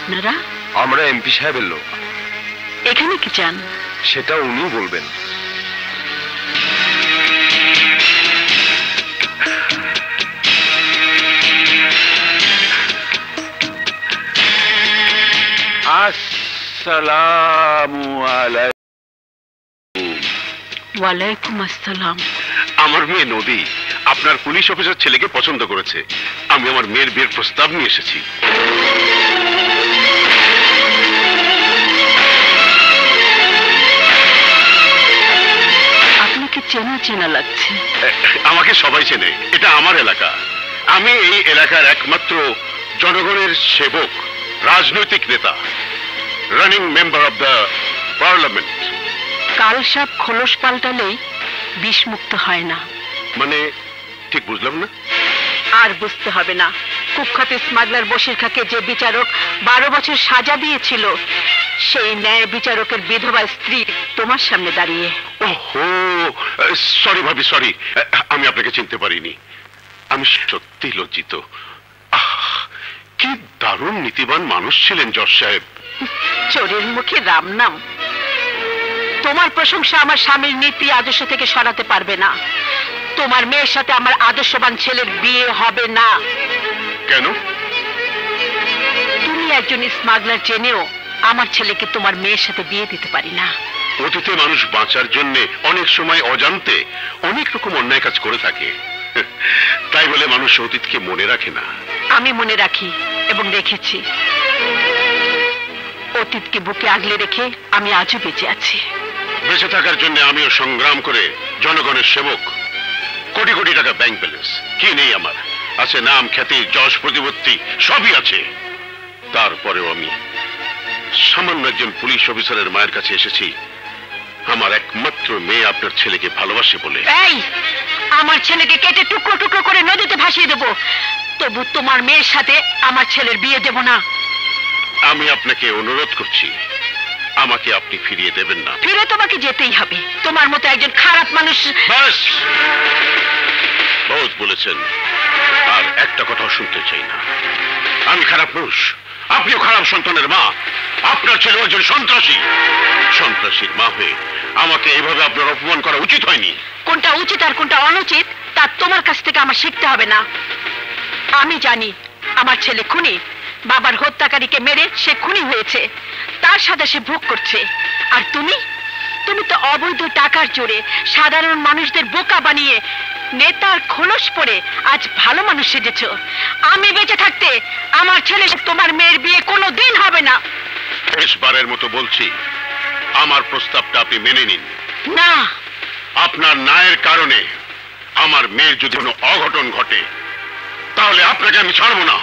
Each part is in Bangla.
আপনারা? আমরা এমপি সাহেবের লোক। এখানে কি চান? সেটা উনি বলবেন। আসসালামু আলাইকুম। ওয়ালাইকুম আসসালাম। আমার মেয়ে নদী আপনার পুলিশ অফিসার ছেলেকে পছন্দ করেছে। আমি আমার মেয়ের বিয়ের প্রস্তাব নিয়ে এসেছি। আপনাকে চেনা চেনা লাগছে। আমাকে সবাই চেনে, এটা আমার এলাকা। আমি এই এলাকার একমাত্র জনগণের সেবক, রাজনৈতিক নেতা, running member of the parliament. কাল সাপ খোলস পাল্টালেই বিষমুক্ত হয় না। মানে ঠিক বুঝলাম না। আর বুঝতে হবে না। কুখ্যাত স্মাগলার বশির খাঁকে যে বিচারক 12 বছর সাজা দিয়েছিল, সেই ন্যায় বিচারকের বিধবা স্ত্রী তোমার সামনে দাঁড়িয়ে। ওহো, সরি ভাবি, সরি, আমি আপনাকে চিনতে পারিনি। আমি সত্যি লজ্জিত। কি দারুণ নীতিবান মানুষ ছিলেন জজ সাহেব। চোরের মুখে রাম নাম। তোমার প্রশংসা আমার স্বামীর নীতি আদর্শ থেকে সরাতে পারবে না। তোমার মেয়ের সাথে আমার আদর্শবান ছেলের বিয়ে হবে না। কেন? তুমি একজন স্মাগলার জেনেও আমার ছেলেকে তোমার মেয়ের সাথে বিয়ে দিতে পারি না। অতীতে মানুষ বাঁচার জন্য অনেক সময় অজান্তে অনেক রকম অন্যায় কাজ করে থাকে। তাই বলে মানুষ অতীতকে মনে রাখে না। আমি মনে রাখি এবং রেখেছি। অতীতকে বুকে আগলে রেখে আমি আজও বেঁচে আছি। বেঁচে থাকার জন্য আমিও সংগ্রাম করে জনগণের সেবক। কোটি কোটি টাকা ব্যাংক ব্যালেন্স। কি নেই আমার? আছে নাম, খ্যাতি, যশ, প্রতিপত্তি, সবই আছে। তারপরেও আমি সামান্য একজন পুলিশ অফিসারের মায়ের কাছে এসেছি আমার একমাত্র মেয়ে আপনার ছেলেকে ভালোবাসে বলে। এই, আমার ছেলেকে কেটে টুকরো টুকরো করে নদীতে ভাসিয়ে দেবো, তবু তোমার মেয়ের সাথে আমার ছেলের বিয়ে দেব না। আমি আপনাকে অনুরোধ করছি, আমাকে আপনি ফিরিয়ে দেবেন না। ফিরে তোমাকে যেতেই হবে। তোমার মতো একজন খারাপ মানুষ। বাস, বহুত বলেছেন, আর একটা কথা শুনতে চাই না। আমি খারাপ মানুষ, আপনিও খারাপ সন্তানের মা। আপনার ছেলে একজন সন্ত্রাসী। সন্ত্রাসীর মা হয়ে আমাকে এভাবে আপনার অপমান করা উচিত হয়নি। কোনটা উচিত আর কোনটা অনুচিত তা তোমার কাছ থেকে আমার শিখতে হবে না। আমি জানি আমার ছেলে খুনি। বাবার হত্যাকারীকে মেরে সে খুনি হয়েছে, তার সাথে সে ভোগ করছে। আর তুমি তুমি তো অবৈধ টাকার জোরে সাধারণ মানুষদের বোকা বানিয়ে নেতার খোলস পরে আজ ভালো মানুষ সেজেছ। আমি বেঁচে থাকতে আমার ছেলে তোমার মেয়ের বিয়ে কোনোদিন হবে না। শেষবারের মতো বলছি, আমার প্রস্তাবটা আপনি মেনে নিন। না, আপনার ন্যায়ের কারণে আমার মেয়ের যদি কোনো অঘটন ঘটে তাহলে আপনাকে আমি ছাড়বো না।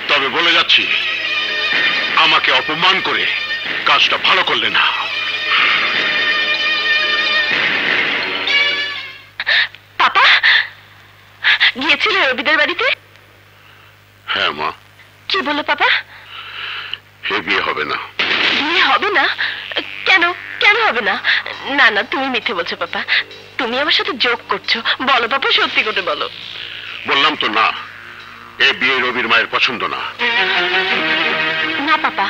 তবে বলে যাচ্ছি, আমাকে অপমান করে কাজটা ভালো করলে না। পাপা গিয়েছিলে রবিদের বাড়িতে? হ্যাঁ মা। কি বলো পাপা? এ বিয়ে হবে না। বিয়ে হবে না? কেন? কেন হবে না? না না, তুমি মিথ্যে বলছো পাপা। তুমি আমার সাথে জোক করছো। বলো পাপা, সত্যি করে বলো। বললাম তো না, এ বিয়ে রবির মায়ের পছন্দ না। না পাপা,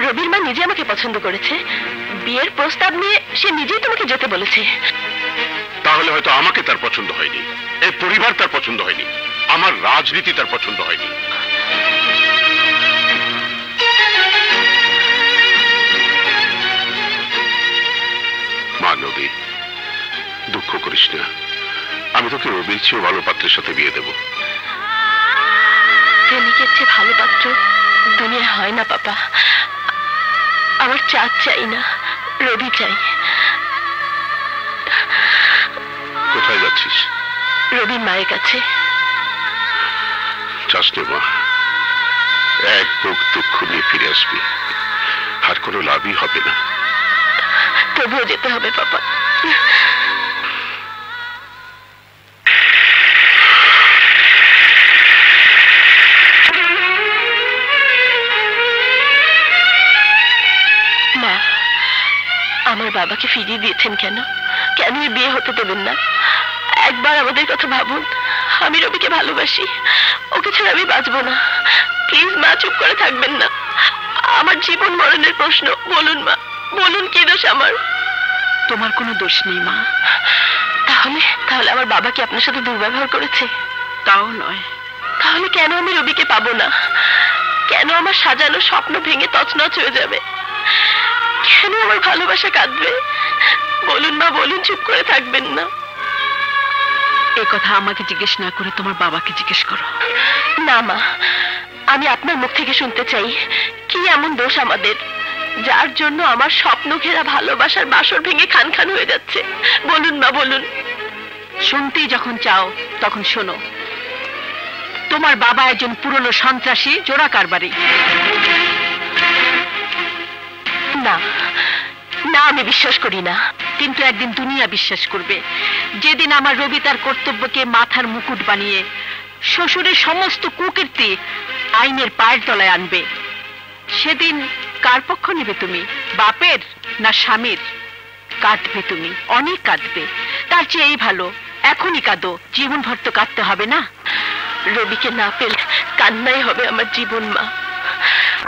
রবির মা নিজে আমাকে পছন্দ করেছে। বিয়ের প্রস্তাব নিয়ে সে নিজেই তোমাকে যেতে বলেছে। তাহলে হয়তো আমাকে তার পছন্দ হয়নি, এই পরিবার তার পছন্দ হয়নি, আমার রাজনীতি তার পছন্দ হয়নি। মা নদী, না, আমি তোকে রবির চেয়ে ভালো পাত্রের সাথে বিয়ে দেব। প্রেমিকের চেয়ে ভালো পাত্র দুনিয়া হয় না পাপা। আমার চাঁদ চাই না, রবি চাই। কোথায় যাচ্ছিস? রবির মায়ের কাছে। চাস নে মা, এক বুক দুঃখ নিয়ে ফিরে আসবি, আর কোনো লাভই হবে না। তবুও যেতে হবে পাপা। মা, আমার বাবাকে ফিরিয়ে দিয়েছেন কেন? কেন বিয়ে হতে দেবেন না? একবার আমাদের কথা ভাবুন। আমি রবিকে ভালোবাসি, ওকে ছাড়া আমি বাঁচবো না। প্লিজ মা, চুপ করে থাকবেন না। আমার জীবন মরণের প্রশ্ন। বলুন মা, বলুন কি দোষ আমার? তোমার কোনো দোষ নেই মা। তাহলে তাহলে আমার বাবা কি আপনার সাথে দুর্ব্যবহার করেছে? তাও নয়। তাহলে কেন আমি রবিকে পাবো না? কেন আমার সাজানো স্বপ্ন ভেঙে তছনছ হয়ে যাবে? কেন আমার ভালোবাসা কাঁদবে? বলুন মা, বলুন, চুপ করে থাকবেন না। এ কথা আমাকে জিজ্ঞেস না করে তোমার বাবাকে জিজ্ঞেস করো। না মা, আমি আপনার মুখ থেকে শুনতে চাই, কি এমন দোষ আমাদের যার জন্য আমার স্বপ্ন ঘেরা ভালোবাসার বাসর ভেঙে খান খান হয়ে যাচ্ছে? বলুন মা, বলুন। শুনতেই যখন চাও তখন শোনো। তোমার বাবা একজন পুরনো সন্ত্রাসী, জোড়া কারবারি। না না, আমি বিশ্বাস করি না। কিন্তু একদিন দুনিয়া বিশ্বাস করবে, যেদিন আমার রবি তার কর্তব্যকে মাথার মুকুট বানিয়ে শ্বশুরের সমস্ত কুকীর্তি আইনের পায়ের তলায় আনবে। সেদিন কার পক্ষ নেবে তুমি? বাপের না স্বামীর? কাঁদবে তুমি, অনেক কাঁদবে। তার চেয়ে এই ভালো এখনই কাঁদো, জীবনভর তো কাঁদতে হবে না। রবিকে না পেলে কান্নাই হবে আমার জীবন মা।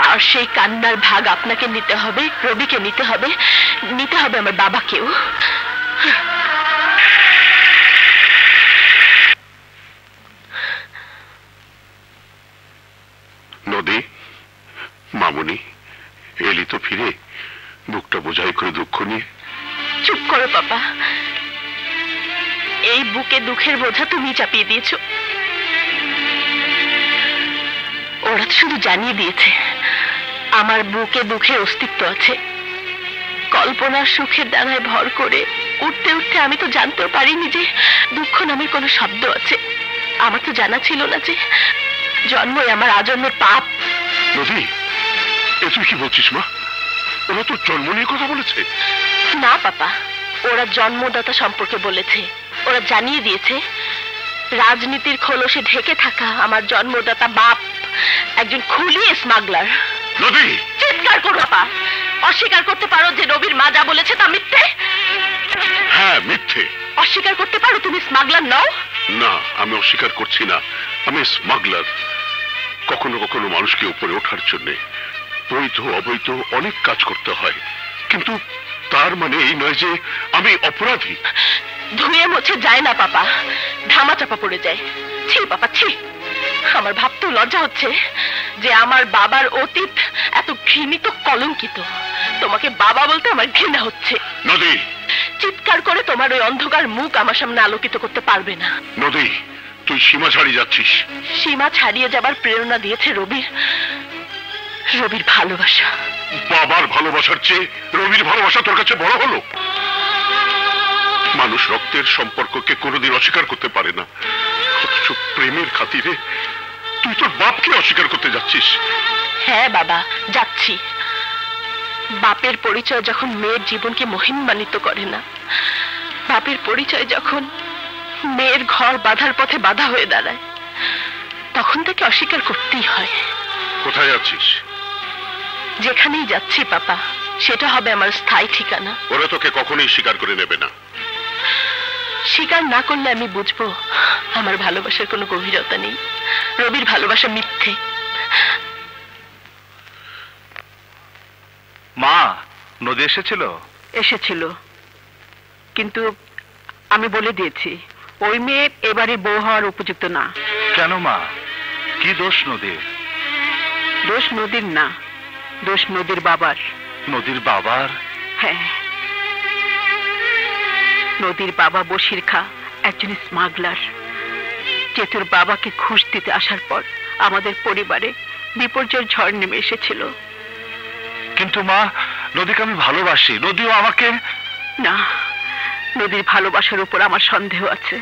আর সেই কান্নার ভাগ আপনাকে নিতে হবে, রবিকে নিতে হবে, নিতে হবে আমার বাবাকেও। নদী, মামুনি, এলি তো ফিরে, বুকটা বোঝাই করে দুঃখ নিয়ে। চুপ করো পাপা, এই বুকে দুঃখের বোঝা তুমি চাপিয়ে দিয়েছো। ওরা তো শুধু জানিয়ে দিয়েছে আমার বুকে দুঃখের অস্তিত্ব আছে। কল্পনার সুখের ডানায় ভর করে উঠতে উঠতে আমি তো জানতেও পারিনি যে দুঃখ নামের কোনো শব্দ আছে। আমার তো জানা ছিল না যে জন্মই আমার আজন্মের পাপ। নদী, এ তুই কি বলছিস মা? ওরা তো জন্ম নিয়ে কথা বলেছে। না পাপা, ওরা জন্মদাতা সম্পর্কে বলেছে। ওরা জানিয়ে দিয়েছে রাজনীতির খোলসে ঢেকে থাকা আমার জন্মদাতা বাপ একজন খুলি স্মাগলার। নদী, চিৎকার করো পাপা। অস্বীকার করতে পারো যে রবির মা যা বলেছে তা মিথ্যে? হ্যাঁ, মিথ্যে। অস্বীকার করতে পারো তুমি স্মাগলার নও? না, আমি অস্বীকার করছি না, আমি স্মাগলার। কখনো কখনো মানুষকে উপরে ওঠার জন্য বৈধ অবৈধ অনেক কাজ করতে হয়, কিন্তু তার মানে এই নয় যে আমি অপরাধী। ধুয়ে মুছে যায় না পাপা, ধামা চাপা পড়ে যায়। ছি পাপা, ছি। আমার ভাবতেও লজ্জা হচ্ছে যে আমার বাবার অতীত এত ঘৃণিত, কলঙ্কিত। তোমাকে বাবা বলতে আমার ঘৃণা হচ্ছে। নদী, চিৎকার করে তোমার ওই অন্ধকার মুখ আমার সামনে আলোকিত করতে পারবে না। নদী, তুই সীমা ছাড়িয়ে যাচ্ছিস। সীমা ছাড়িয়ে যাবার প্রেরণা দিয়েছে রবির ভালোবাসা। বাবার ভালোবাসার চেয়ে রবির ভালোবাসা তোর কাছে বড় হলো? মানুষ রক্তের সম্পর্ককে কোনোদিন অস্বীকার করতে পারে না, অথচ প্রেমের খাতিরে তুই তোর বাপকে অস্বীকার করতে যাচ্ছিস। হ্যাঁ বাবা, যাচ্ছি। বাপের পরিচয় যখন মেয়ের জীবনকে মহিমান্বিত করে না, বাপের পরিচয় যখন মেয়ের ঘর বাঁধার পথে বাধা হয়ে দাঁড়ায়, তখন তাকে অস্বীকার করতেই হয়। কোথায় যাচ্ছিস? যেখানেই যাচ্ছি পাপা, সেটা হবে আমার স্থায়ী ঠিকানা। ওরা তোকে কখনোই স্বীকার করে নেবে না। স্বীকার না করলে আমি বুঝবো আমার ভালোবাসার কোনো গভীরতা নেই, রবির ভালোবাসা মিথ্যে। মা, নদী এসেছিল? এসেছিল, কিন্তু আমি বলে দিয়েছি ওই মেয়ে এবারে বউ হওয়ার উপযুক্ত না। কেন মা, কি দোষ নদীর? দোষ নদীর না, দোষ নদীর বাবার। নদীর বাবার? হ্যাঁ, নদীর বাবা বশির খা একজন স্মাগলার। চেতুর বাবাকে ঘুষ দিতে আসার পর আমাদের পরিবারে বিপর্যয়ের ঝড় নেমে এসেছিল। কিন্তু মা, নদীকে আমি ভালোবাসি, নদীও আমাকে। না, নদীর ভালোবাসার উপর আমার সন্দেহ আছে।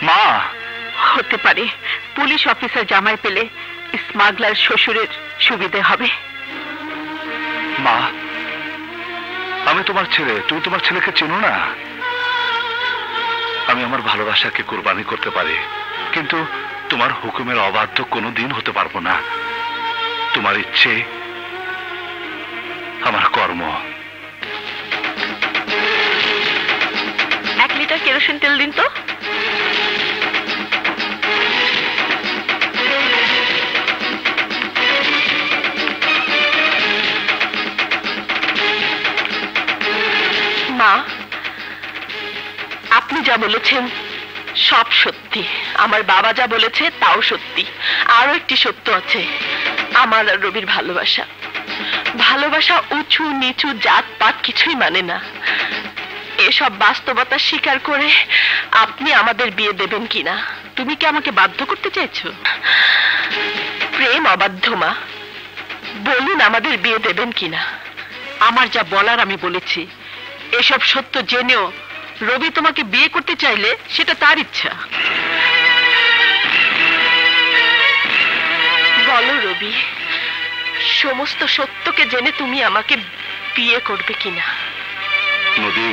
মা, হতে পারে পুলিশ অফিসার জামাই পেলে স্মাগলার শ্বশুরের সুবিধে হবে। মা, আমি তোমার ছেলে, তুমি তোমার ছেলেকে চেনো না। আমি আমার ভালোবাসাকে কুরবানি করতে পারি, কিন্তু তোমার হুকুমের অবাধ্য কোনো দিন হতে পারবো না। তোমার ইচ্ছে আমার কর্ম। 1 লিটার কেরোসিন তেল দিন তো। মা, আপনি যা বলেছেন সব সত্যি, আমার বাবা যা বলেছে তাও সত্যি। আরো একটি সত্য আছে, আমার আর রবির ভালোবাসা। ভালোবাসা উঁচু নিচু জাত পাত কিছুই মানে না। এসব বাস্তবতা স্বীকার করে আপনি আমাদের বিয়ে দেবেন কিনা? তুমি কি আমাকে বাধ্য করতে চাইছো? প্রেম অবাধ্য মা, বলুন আমাদের বিয়ে দেবেন কিনা? আমার যা বলার আমি বলেছি। এসব সত্য জেনেও রবি তোমাকে বিয়ে করতে চাইলে সেটা তার ইচ্ছা। বলো রবি, সমস্ত সত্যকে জেনে তুমি আমাকে বিয়ে করবে কিনা? নদী,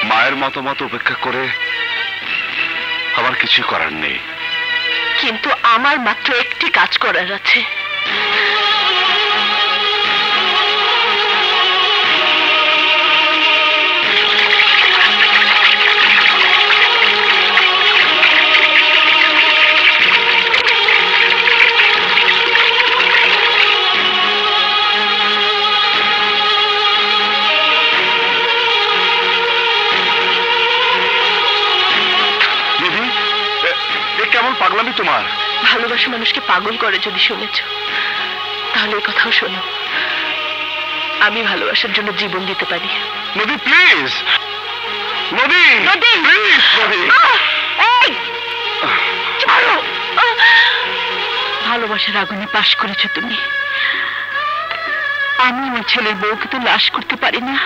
মায়ের মতামত উপেক্ষা করে আমার কিছু করার নেই। কিন্তু আমার মাত্র একটি কাজ করার আছে। কেমন পাগলামি তোমার? ভালোবাসা মানুষকে পাগল করে যদি শুনেছ, তাহলে এই কথাও শোনো। আমি ভালোবাসার জন্য জীবন দিতে পারি। নদী প্লিজ, নদী, নদী, প্লিজ, নদী। এই ছাড়ো। ভালোবাসার আগুনে পাশ করেছো তুমি। আমি আমার ছেলের বউকে তো লাশ করতে পারি না।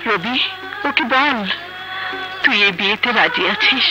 রবি, ওকে বল তুই এই বিয়েতে রাজি আছিস।